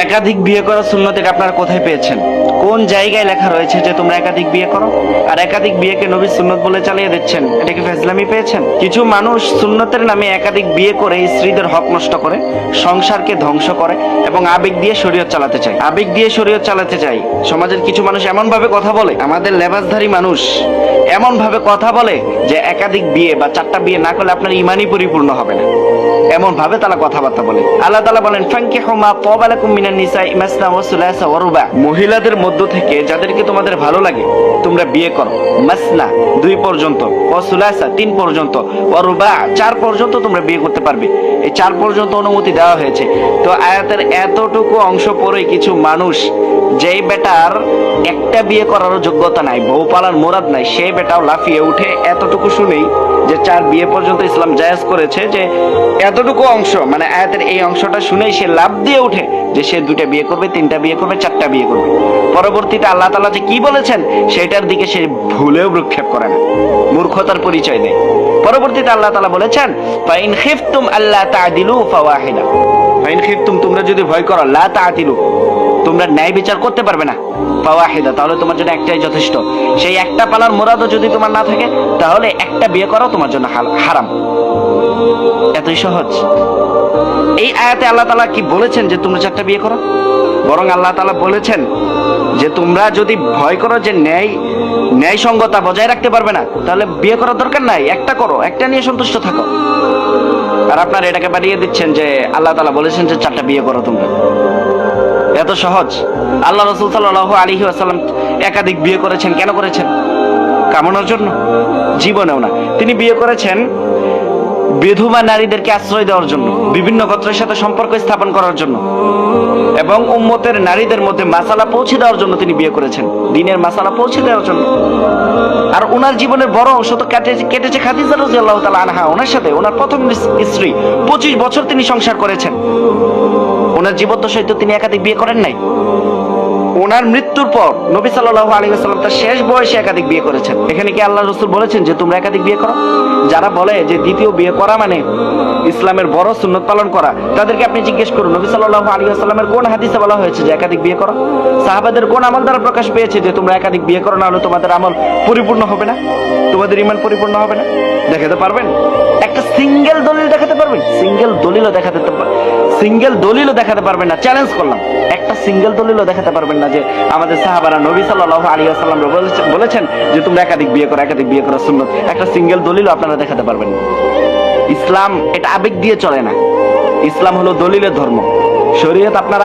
একাধিক বিয়ে করা সুন্নত এটা আপনারা কোথায় পেয়েছেন? কোন জায়গায় লেখা রয়েছে যে তোমরা একাধিক বিয়ে করো? আর একাধিক বিয়েকে নবীর সুন্নত বলে চালিয়ে দিচ্ছেন, এটা কি ফাজলামি পেয়েছেন? কিছু মানুষ সুন্নতের নামে একাধিক বিয়ে করে স্ত্রীদের হক নষ্ট করে, সংসারকে ধ্বংস করে এবং আবেগ দিয়ে শরীয়ত চালাতে চায়। আবেগ দিয়ে শরীয়ত চালাতে চায়। সমাজের কিছু মানুষ এমন ভাবে কথা বলে, আমাদের লেবাসধারী মানুষ এমন ভাবে কথা বলে যে একাধিক বিয়ে বা 4টা বিয়ে না করলে আপনার ইমানই পরিপূর্ণ হবে না। এমন ভাবে তারা কথাবার্তা বলে। আল্লাহ তাআলা বলেন, ফানকিহু মা তাবা লাকুম মিনান নিসাই মাসনা ওয়া সুলাসা ওয়া রুবা। মহিলাদের মধ্য থেকে যাদেরকে তোমাদের ভালো লাগে তোমরা বিয়ে করো। মাসনা 2 পর্যন্ত, ওয়া সুলাসা 3 পর্যন্ত, ওয়া রুবা 4 পর্যন্ত তোমরা বিয়ে করতে পারবে। এই 4 পর্যন্ত অনুমতি দেওয়া হয়েছে। তো আয়াতের এতটুকু অংশ পড়ে কিছু মানুষ, যেই বেটার একটা বিয়ে করারও যোগ্যতা নাই, বউ পালার মুরাদ নাই, সেই বেটাও লাফিয়ে উঠে এতটুকু শুনেই যে 4 বিয়ে পর্যন্ত ইসলাম জায়েজ করেছে, যে এতটুকু অংশ মানে আয়াতের এই অংশটা শুনেই সে লাফ দিয়ে উঠে যে সে 2টা বিয়ে করবে, 3টা বিয়ে করবে, 4টা বিয়ে করবে। পরবর্তীতে আল্লাহ তাআলা যে কি বলেছেন সেটার দিকে সে ভুলেও ভ্রুক্ষেপ করে না, মূর্খতার পরিচয় দেয়। পরবর্তীতে আল্লাহ তাআলা বলেছেন, ফাইন খিফতুম আল্লা তা'দিলু ফাওয়াহিদা। ফাইন খিফতুম, তোমরা যদি ভয় করো, লা তা'দিলু, তোমরা ন্যায় বিচার করতে পারবে না, ফাওয়াহিদা, তাহলে তোমার জন্য একটাই যথেষ্ট। সেই একটা পালার মুরাদও যদি তোমার না থাকে তাহলে একটা বিয়ে করাও তোমার জন্য হারাম। এতই সহজ। এই আয়াতে আল্লাহ তাআলা কি বলেছেন যে তোমরা 4টা বিয়ে করো? বরং আল্লাহ তাআলা বলেছেন যে তোমরা যদি ভয় করো যে ন্যায়সঙ্গতা বজায় রাখতে পারবে না, তাহলে বিয়ে করার দরকার নাই, একটা করো, একটা নিয়ে সন্তুষ্ট থাকো। আর আপনারা এটাকে বাড়িয়ে দিচ্ছেন যে আল্লাহ তাআলা বলেছেন যে 4টা বিয়ে করো তোমরা। এত সহজ। আল্লাহ রাসূল সাল্লাল্লাহু আলাইহি ওয়াসাল্লাম একাধিক বিয়ে করেছেন। কেন করেছেন? কামনার জন্য? জীবনেও না। তিনি বিয়ে করেছেন বিধবা নারীদেরকে আশ্রয় দেওয়ার জন্য, বিভিন্ন গোত্রের সাথে সম্পর্ক স্থাপন করার জন্য এবং উম্মতের নারীদের মধ্যে মাসালা পৌঁছে দেওয়ার জন্য তিনি বিয়ে করেছেন, দ্বীনের মাসালা পৌঁছে দেওয়ার জন্য। আর ওনার জীবনের বড় অংশ তো কেটেছে খাদিজা রাদিয়াল্লাহু তাআলা আনহা, ওনার সাথে, ওনার প্রথম স্ত্রী। 25 বছর তিনি সংসার করেছেন। ওনার জীবদ্দশায় তো তিনি একাধিক বিয়ে করেন নাই। ওনার মৃত্যুর পর নবী সাল্লাল্লাহু আলাইহি ওয়াসাল্লাম তার শেষ বয়সে একাধিক বিয়ে করেছেন। এখানে কি আল্লাহ রাসূল বলেছেন যে তোমরা একাধিক বিয়ে করো? যারা বলে যে দ্বিতীয় বিয়ে করা মানে ইসলামের বড় সুন্নত পালন করা, তাদেরকে আপনি জিজ্ঞেস করুন নবী সাল্লাল্লাহু আলাইহি ওয়াসাল্লামের কোন হাদিসে বলা হয়েছে যে একাধিক বিয়ে করো? সাহাবাদের কোন আমল দ্বারা প্রকাশ পেয়েছে যে তোমরা একাধিক বিয়ে করো, না হলে তোমাদের আমল পরিপূর্ণ হবে না, তোমাদের ঈমান পরিপূর্ণ হবে না? দেখাতে পারবেন? একটা সিঙ্গেল দলিল দেখাতে পারবেন? সিঙ্গেল দলিলও দেখাতে পারবেন না। চ্যালেঞ্জ করলাম, একটা সিঙ্গেল দলিলও দেখাতে পারবেন না যে আমাদের সাহাবারা নবী সাল্লাল্লাহু আলাইহি ওয়াসাল্লাম বলেছেন যে তোমরা একাধিক বিয়ে করো সুন্নত। একটা সিঙ্গেল দলিলও আপনারা দেখাতে পারবেন না। ইসলাম এটা আবেগ দিয়ে চলে না। ইসলাম হলো দলিলের ধর্ম। শরীয়ত আপনারা